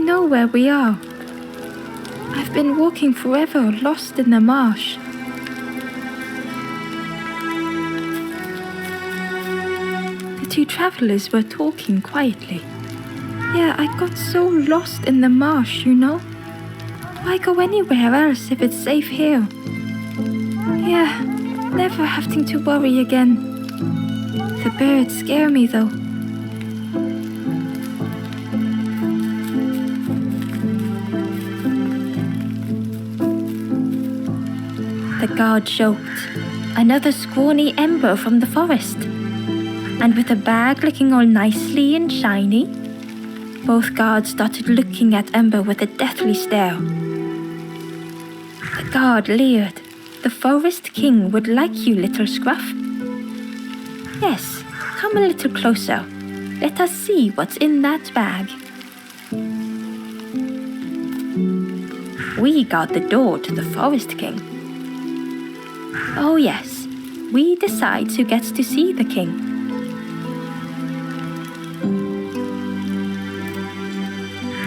know where we are. I've been walking forever, lost in the marsh. The two travelers were talking quietly. Yeah, I got so lost in the marsh, you know. Why go anywhere else if it's safe here? Yeah, never having to worry again. The birds scare me though. The guard joked. Another scrawny Ember from the forest. And with a bag looking all nicely and shiny. Both guards started looking at Ember with a deathly stare. The guard leered. The forest king would like you, little scruff. Yes, come a little closer. Let us see what's in that bag. We guard the door to the forest king. Oh yes, we decide who gets to see the king.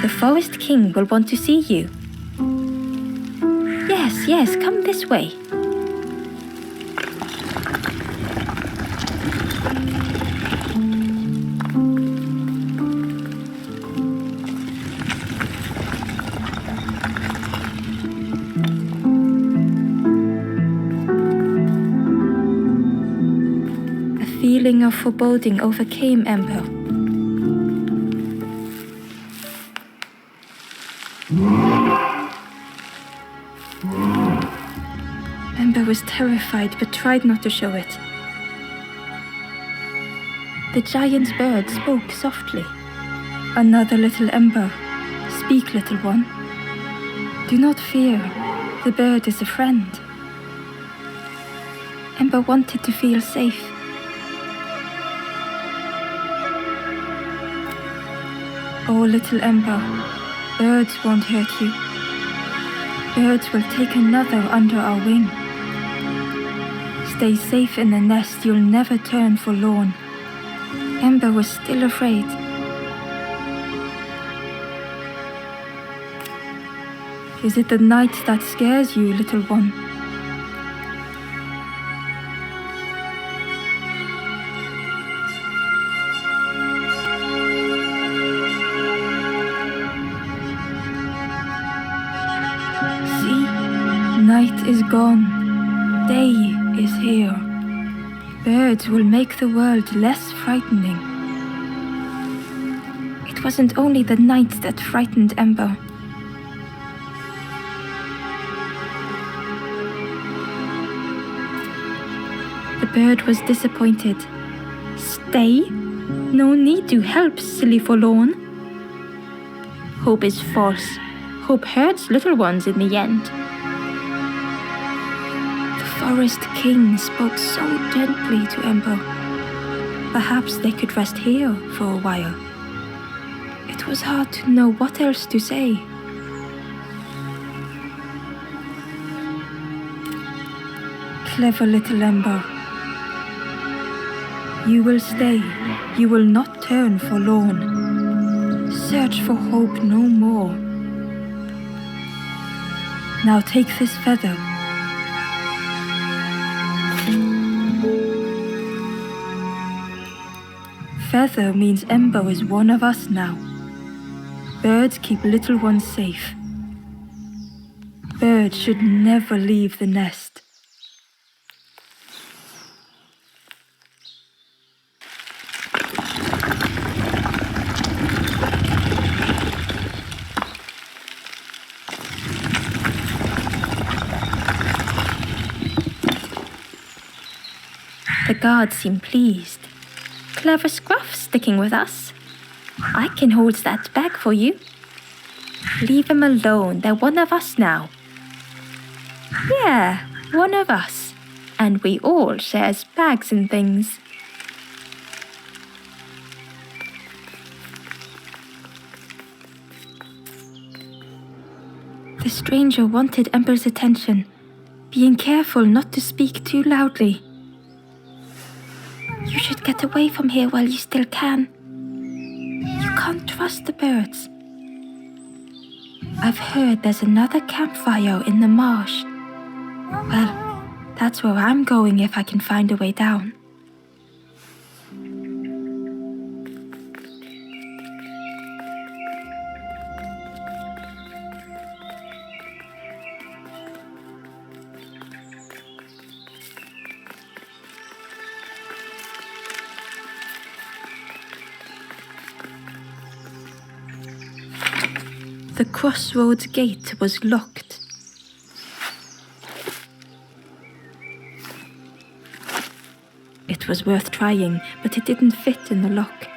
The forest king will want to see you. Yes, come this way. A feeling of foreboding overcame Ember. Ember was terrified but tried not to show it. The giant bird spoke softly. Another little Ember. Speak, little one. Do not fear. The bird is a friend. Ember wanted to feel safe. Oh, little Ember, birds won't hurt you. Birds will take another under our wing. Stay safe in the nest, you'll never turn forlorn. Ember was still afraid. Is it the night that scares you, little one? See, night is gone. Day is here. Birds will make the world less frightening. It wasn't only the night that frightened Ember. The bird was disappointed. Stay? No need to help, silly forlorn. Hope is false. Hope hurts little ones in the end. The forest king spoke so gently to Ember. Perhaps they could rest here for a while. It was hard to know what else to say. Clever little Ember. You will stay. You will not turn forlorn. Search for hope no more. Now take this feather. Feather means Ember is one of us now. Birds keep little ones safe. Birds should never leave the nest. The guards seem pleased. Clever scruff sticking with us. I can hold that bag for you. Leave them alone, they're one of us now. Yeah, one of us. And we all shares bags and things. The stranger wanted Ember's attention, being careful not to speak too loudly. You should get away from here while you still can. You can't trust the birds. I've heard there's another campfire in the marsh. Well, that's where I'm going if I can find a way down. The crossroads gate was locked. It was worth trying, but it didn't fit in the lock.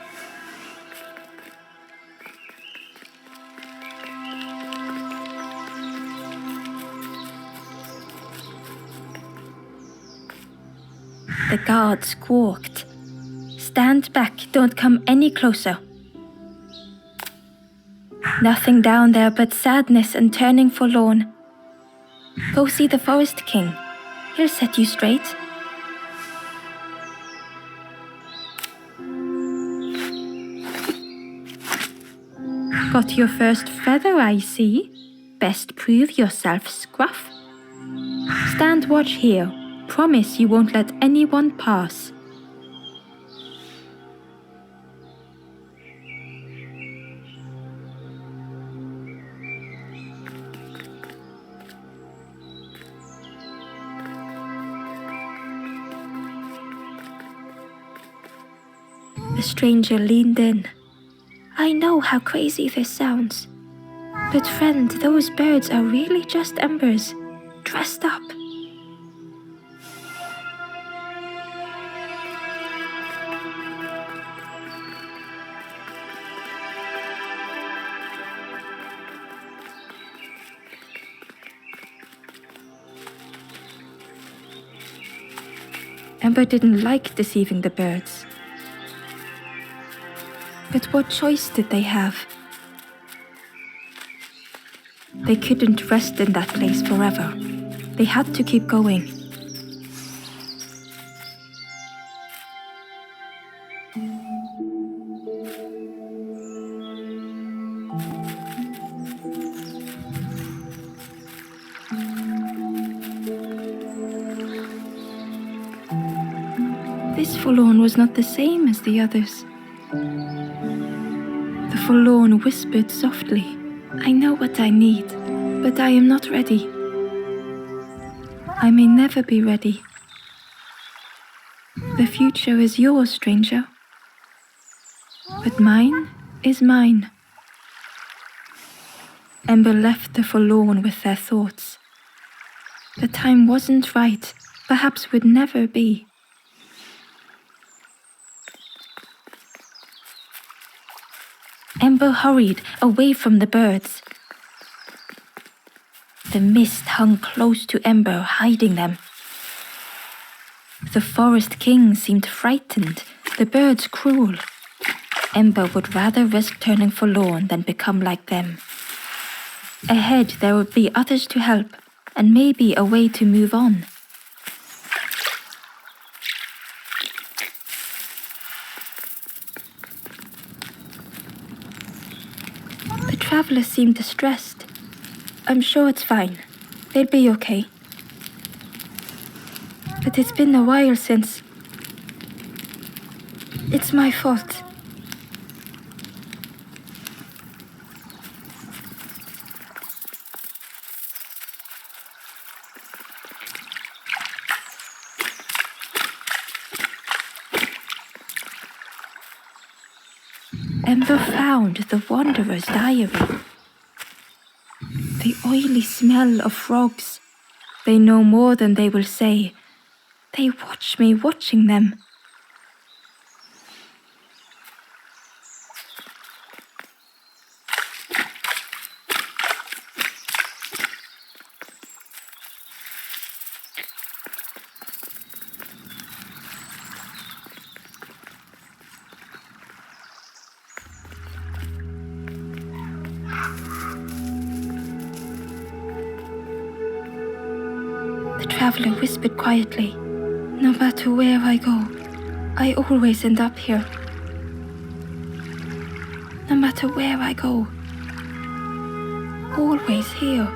The guard squawked. "Stand back, don't come any closer." Nothing down there but sadness and turning forlorn. Go see the Forest King. He'll set you straight. Got your first feather, I see. Best prove yourself, Scruff. Stand watch here. Promise you won't let anyone pass. The stranger leaned in. I know how crazy this sounds. But friend, those birds are really just embers, dressed up. Ember didn't like deceiving the birds. But what choice did they have? They couldn't rest in that place forever. They had to keep going. This Forlorn was not the same as the others. The Forlorn whispered softly, I know what I need, but I am not ready. I may never be ready. The future is yours, stranger. But mine is mine. Ember left the Forlorn with their thoughts. The time wasn't right, perhaps would never be. Ember hurried away from the birds. The mist hung close to Ember, hiding them. The Forest King seemed frightened, the birds cruel. Ember would rather risk turning forlorn than become like them. Ahead there would be others to help, and maybe a way to move on. The travelers seemed distressed. I'm sure it's fine. They'll be okay. But it's been a while since... It's my fault. Ember found the Wanderer's diary. The oily smell of frogs. They know more than they will say. They watch me watching them. The traveler whispered quietly, no matter where I go, I always end up here. No matter where I go, always here.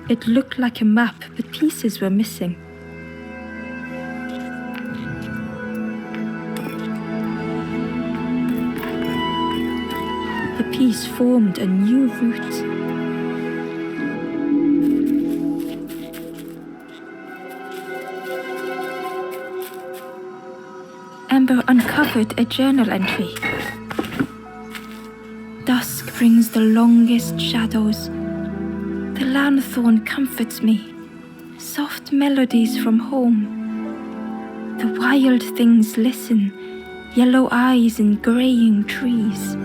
It looked like a map, but pieces were missing. The piece formed a new route. Ember uncovered a journal entry. Dusk brings the longest shadows. The lanthorn comforts me. Soft melodies from home. The wild things listen. Yellow eyes in graying trees.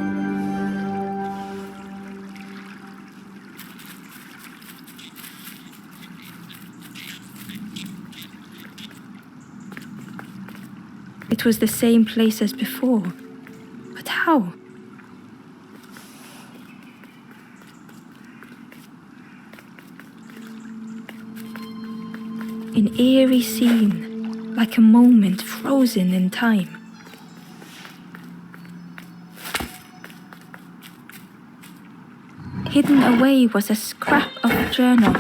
It was the same place as before. But how? An eerie scene, like a moment frozen in time. Hidden away was a scrap of a journal.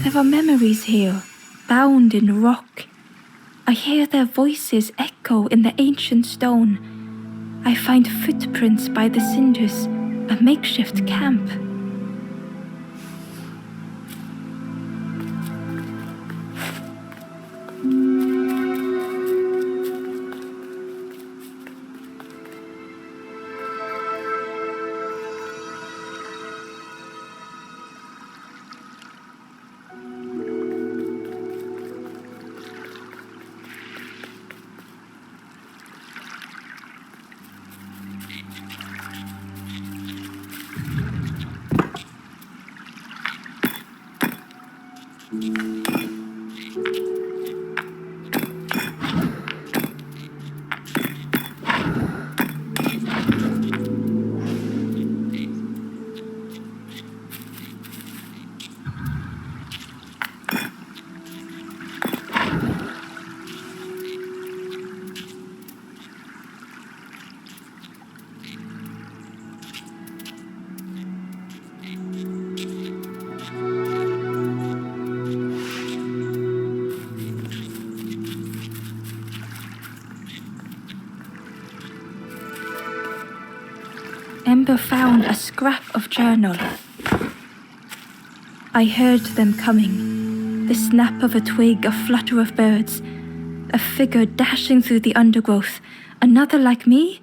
There are memories here, bound in rock. I hear their voices echo in the ancient stone. I find footprints by the cinders, a makeshift camp. Ember found a scrap of journal. I heard them coming. The snap of a twig, a flutter of birds, a figure dashing through the undergrowth. Another like me?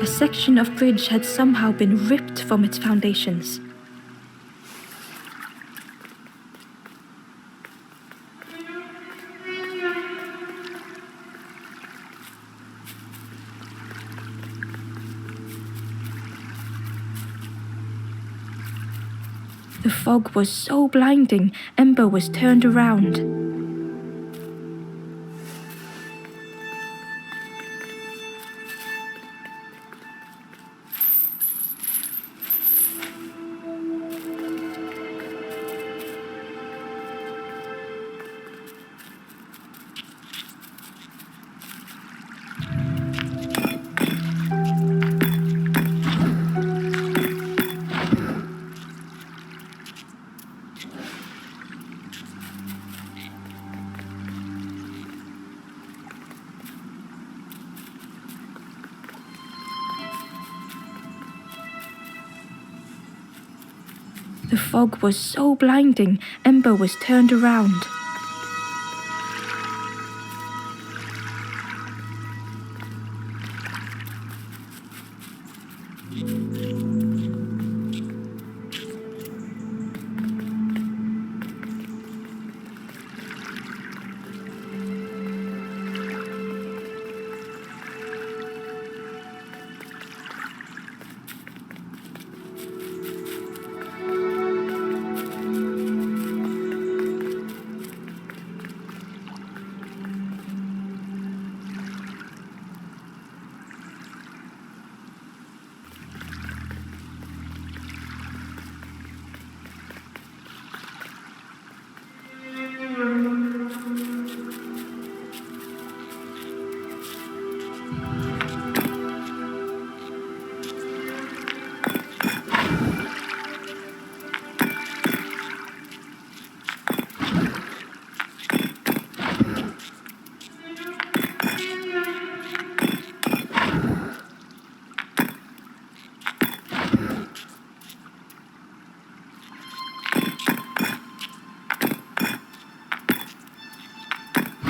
A section of bridge had somehow been ripped from its foundations. The fog was so blinding, Ember was turned around. The fog was so blinding, Ember was turned around.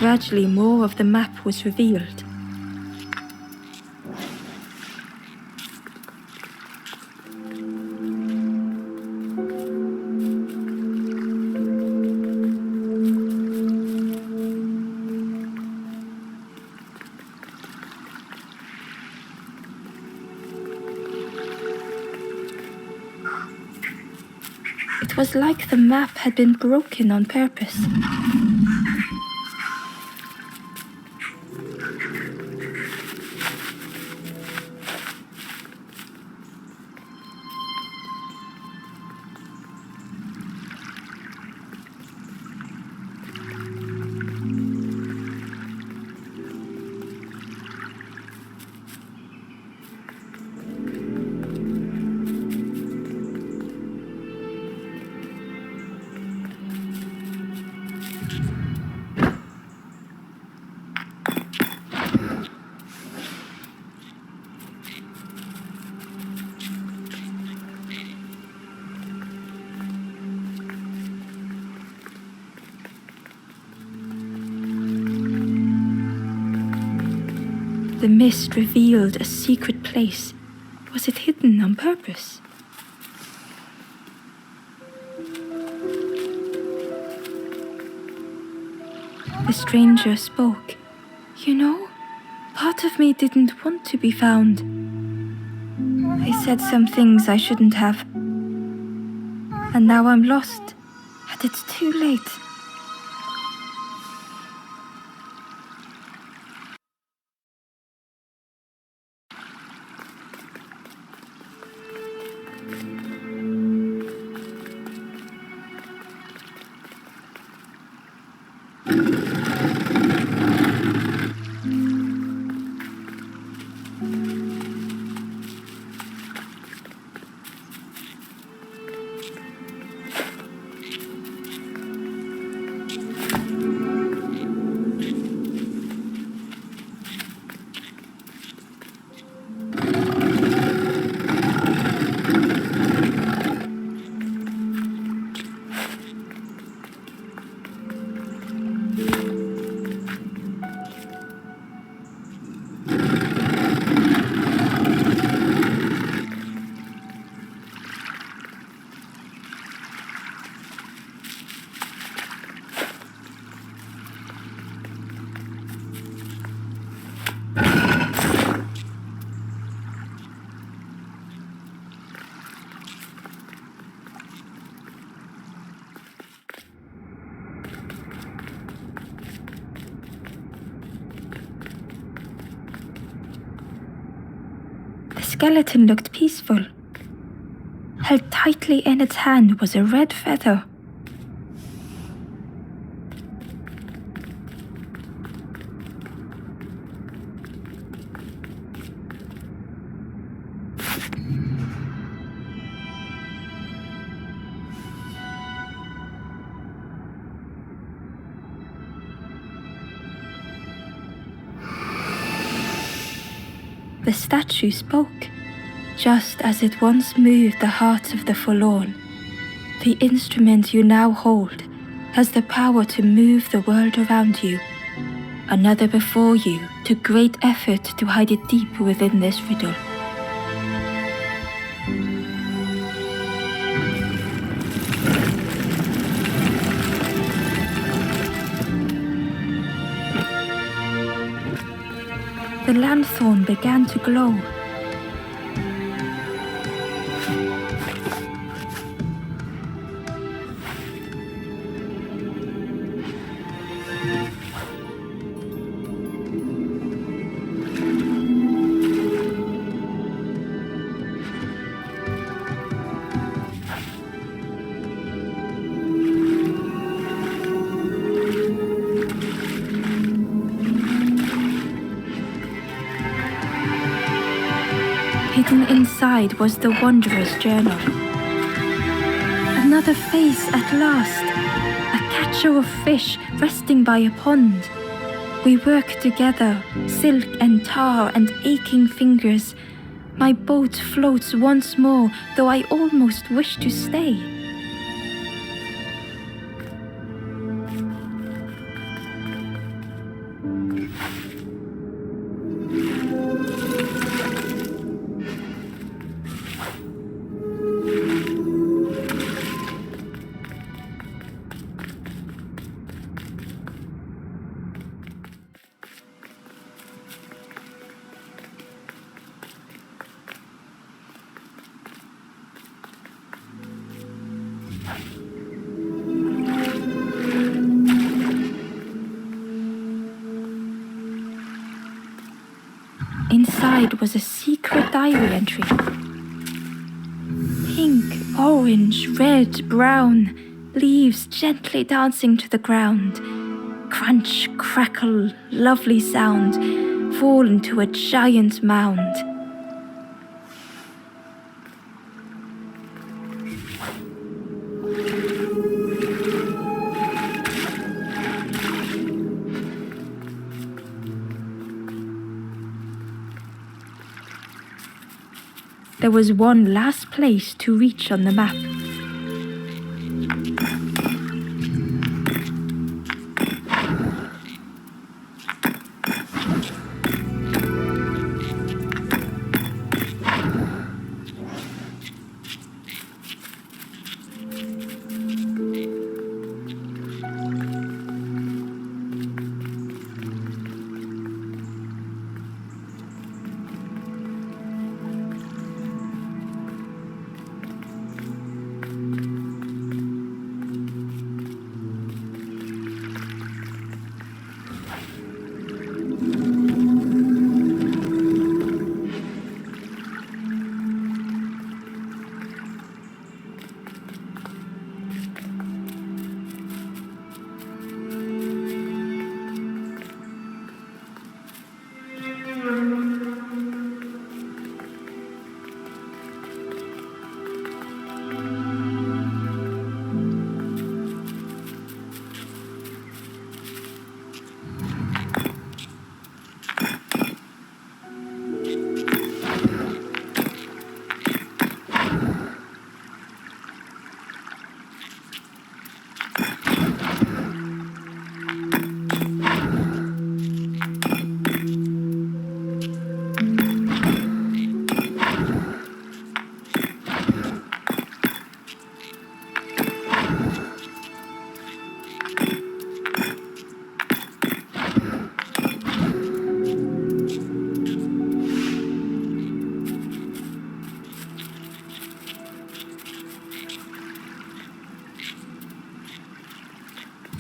gradually more of the map was revealed. It was like the map had been broken on purpose. The mist revealed a secret place. Was it hidden on purpose? The stranger spoke. You know, part of me didn't want to be found. I said some things I shouldn't have. And now I'm lost, and it's too late. The skeleton looked peaceful. Held tightly in its hand was a red feather. The statue spoke, just as it once moved the hearts of the Forlorn. The instrument you now hold has the power to move the world around you. Another before you took great effort to hide it deep within this riddle. The lanthorn began to glow. Hidden inside was the Wanderer's journal. Another face at last, a catcher of fish resting by a pond. We work together, silk and tar and aching fingers. My boat floats once more, though I almost wish to stay. inside was a secret diary entry. Pink, orange, red, brown, leaves gently dancing to the ground. Crunch, crackle, lovely sound, fall into a giant mound. There was one last place to reach on the map.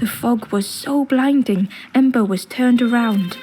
The fog was so blinding, Ember was turned around.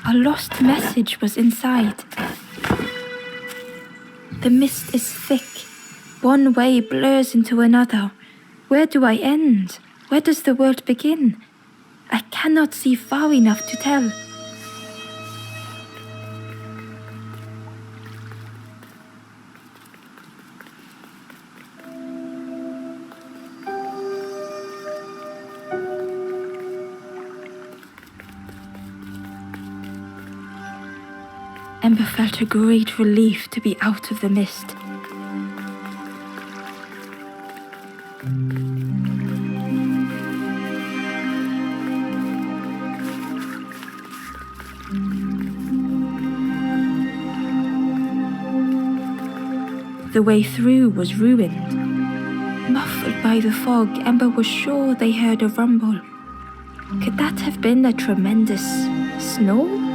A lost message was inside. The mist is thick. One way blurs into another. Where do I end? Where does the world begin? I cannot see far enough to tell. Ember felt a great relief to be out of the mist. The way through was ruined. Muffled by the fog, Ember was sure they heard a rumble. Could that have been a tremendous snow?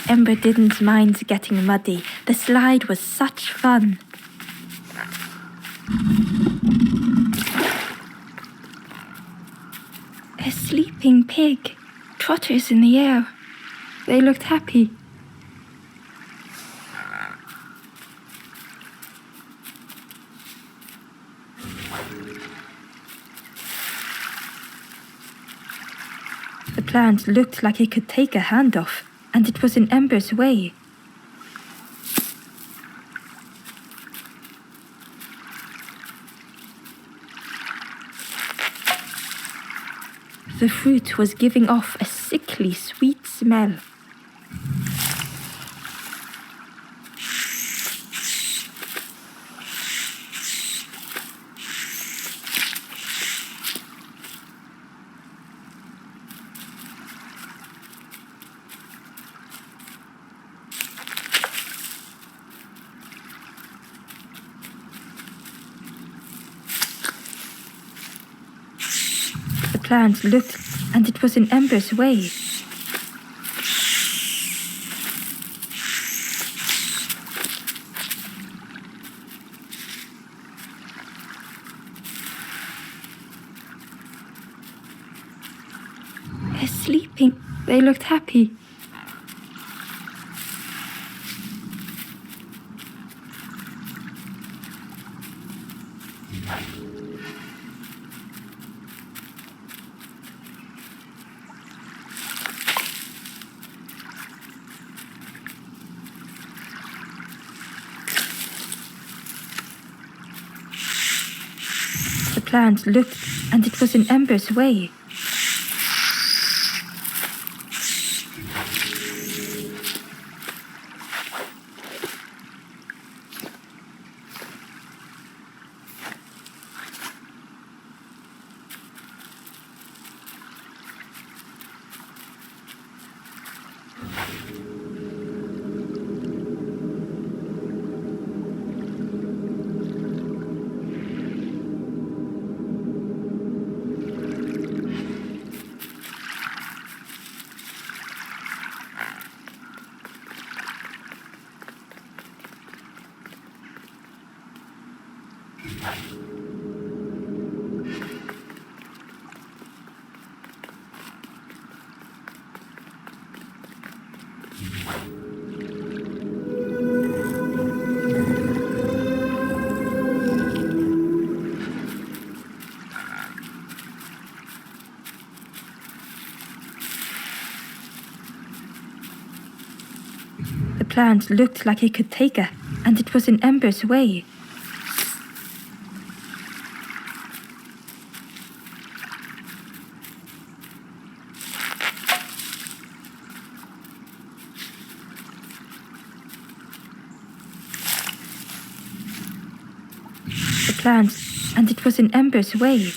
Ember didn't mind getting muddy. The slide was such fun. A sleeping pig, trotters in the air. They looked happy. The plant looked like it could take a hand off, and it was in Ember's way. The fruit was giving off a sickly sweet smell. The plant looked, and it was in Ember's way. They're sleeping. They looked happy. The plant looked, and it was in Ember's way. The plant looked like it could take her, and it was in Ember's way. The plant, and it was in Ember's way.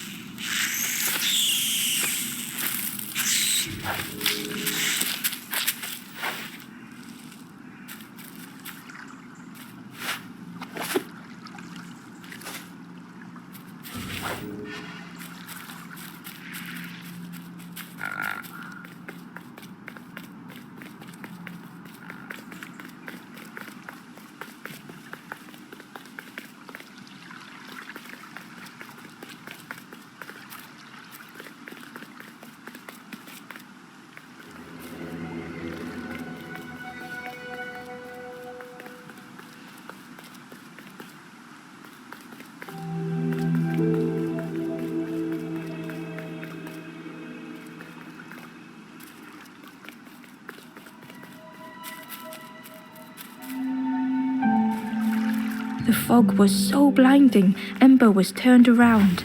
The fog was so blinding, Ember was turned around.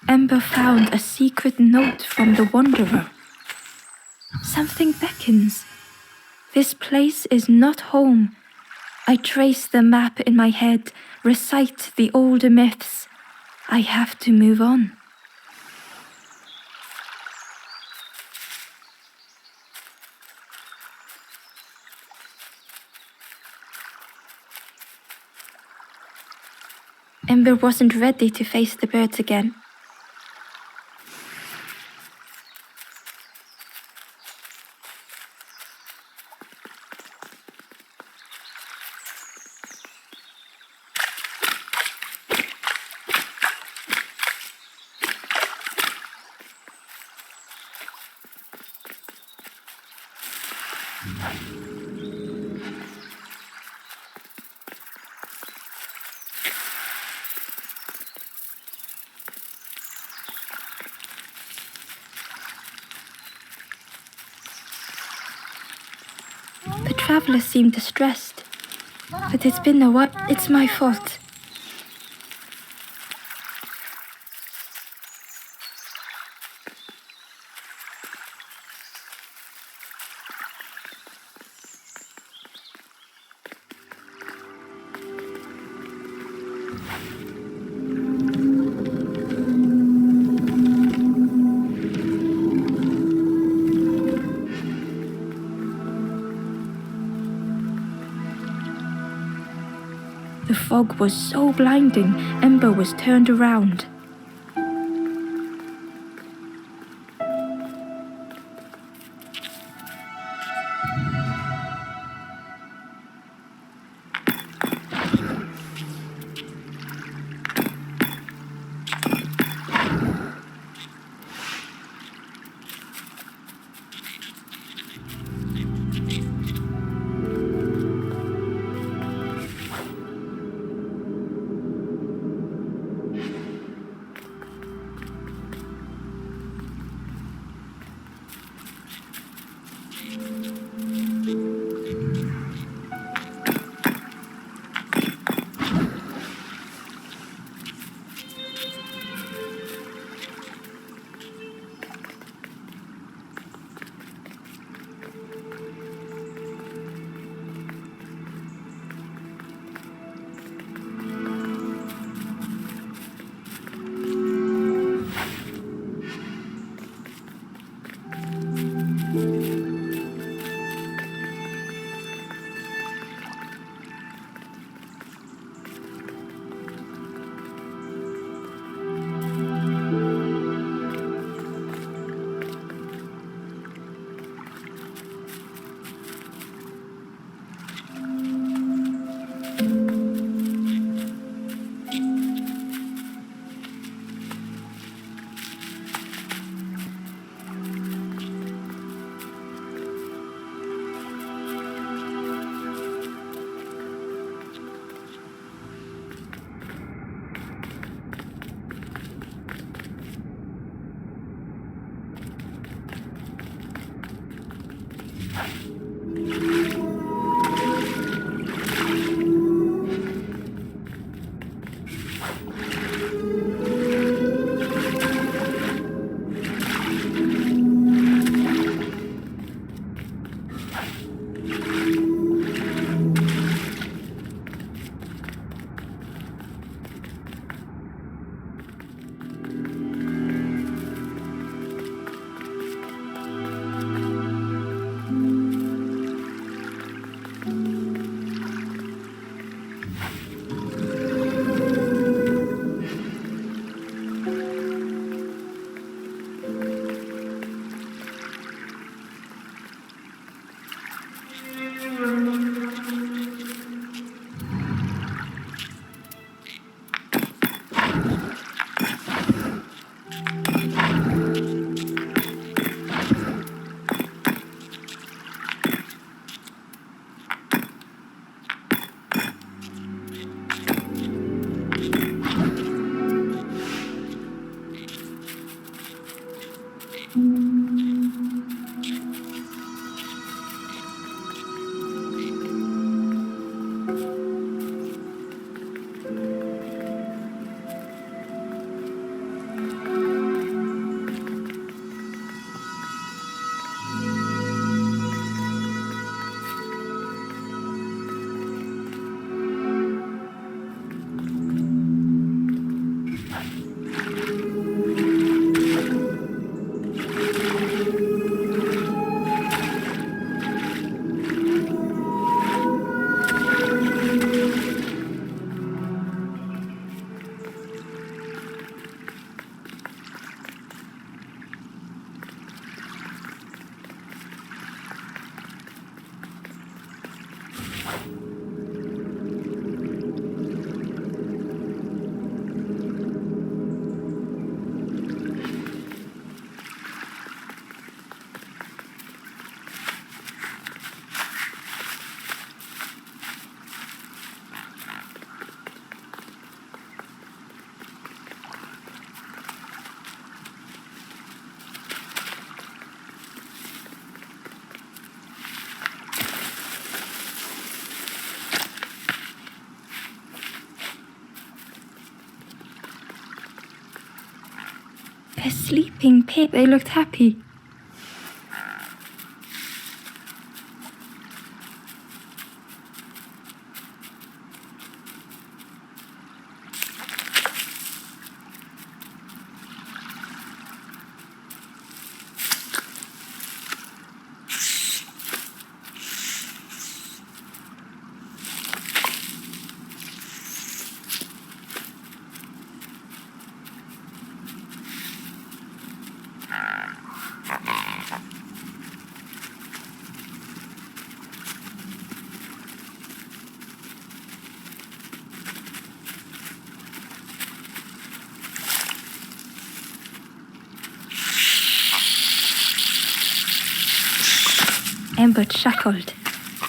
Ember found a secret note from the Wanderer. Something beckons. This place is not home. I trace the map in my head, recite the older myths. I have to move on. Ember wasn't ready to face the birds again. The traveler seemed distressed, but it's been a while. It's my fault. The fog was so blinding, Ember was turned around. They're sleeping, Pip. They looked happy. Ember chuckled.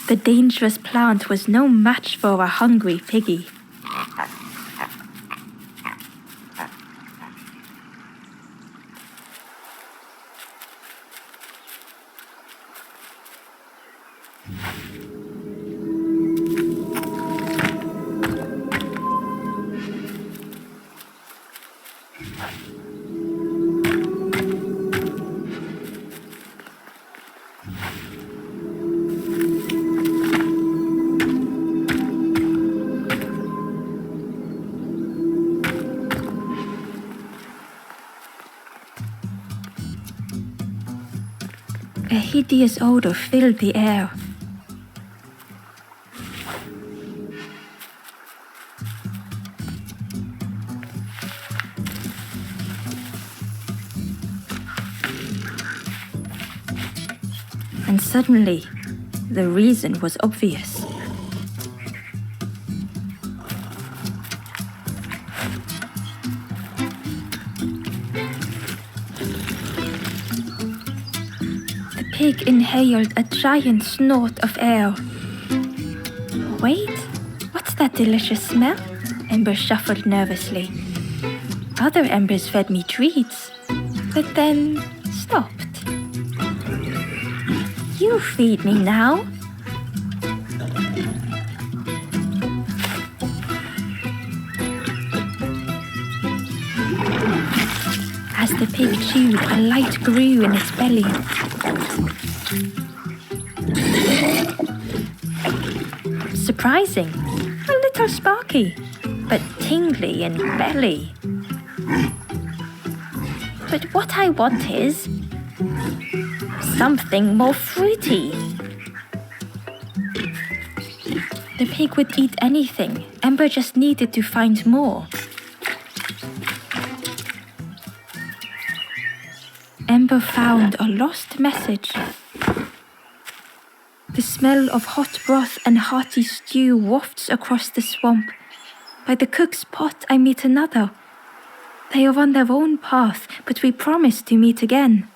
The dangerous plant was no match for a hungry piggy. A hideous odor filled the air. And suddenly, the reason was obvious. The pig inhaled a giant snort of air. Wait, what's that delicious smell? Ember shuffled nervously. Other embers fed me treats, but then stopped. You feed me now. As the pig chewed, a light grew in its belly. Surprising, a little sparky, but tingly in belly. But what I want is something more fruity. The pig would eat anything. Ember just needed to find more. Ember found a lost message. The smell of hot broth and hearty stew wafts across the swamp. By the cook's pot I meet another. They are on their own path, but we promise to meet again.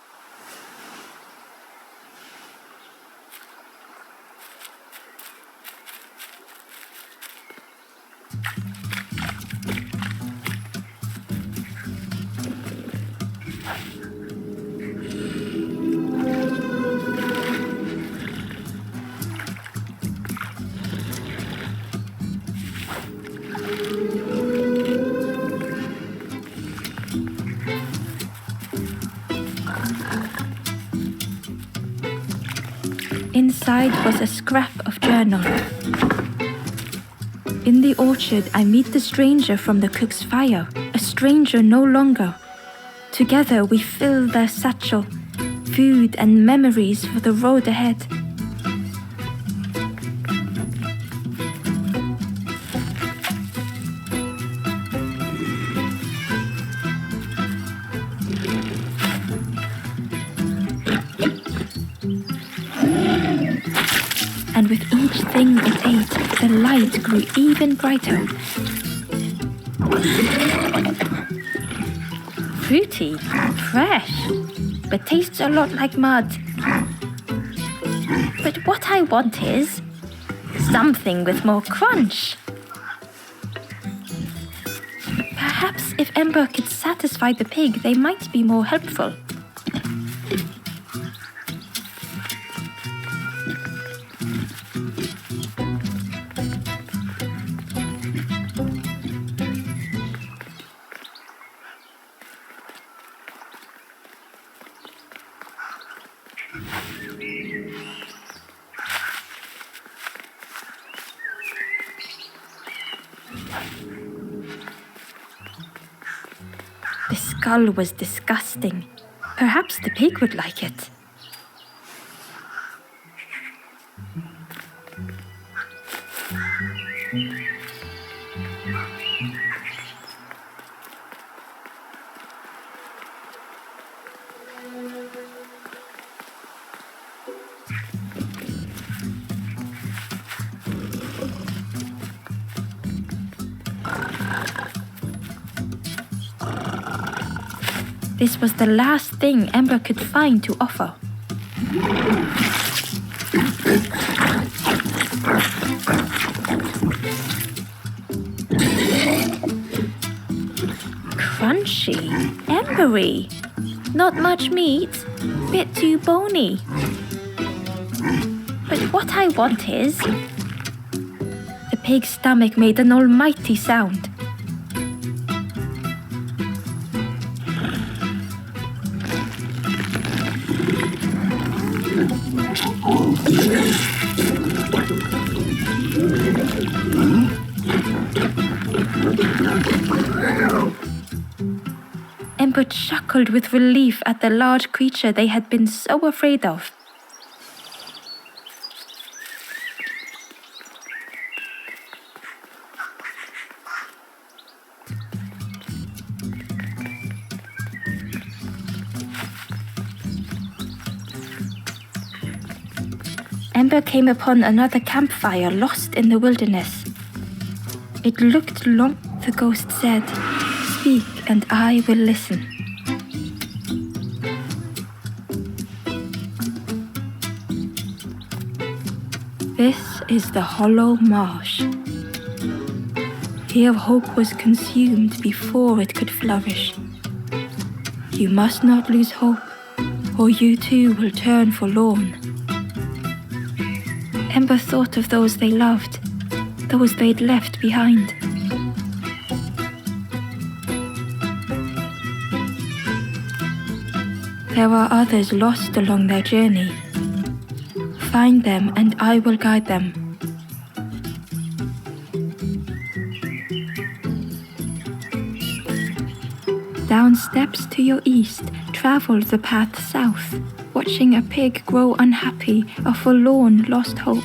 Inside was a scrap of journal. In the orchard, I meet the stranger from the cook's fire, a stranger no longer. Together we fill their satchel, food and memories for the road ahead. And with each thing it ate, the light grew even brighter. Fruity, fresh, but tastes a lot like mud. But what I want is something with more crunch. Perhaps if Ember could satisfy the pig, they might be more helpful. The skull was disgusting. Perhaps the pig would like it. This was the last thing Ember could find to offer. Crunchy, embery, not much meat, bit too bony. But what I want is... The pig's stomach made an almighty sound. Ember chuckled with relief at the large creature they had been so afraid of. Ember came upon another campfire lost in the wilderness. It looked long, the ghost said, "Speak and I will listen." This is the hollow marsh. Here hope was consumed before it could flourish. You must not lose hope, or you too will turn forlorn. Ember thought of those they loved, those they'd left behind. There are others lost along their journey. Find them and I will guide them. Down steps to your east, travel the path south, watching a pig grow unhappy, a forlorn lost hope.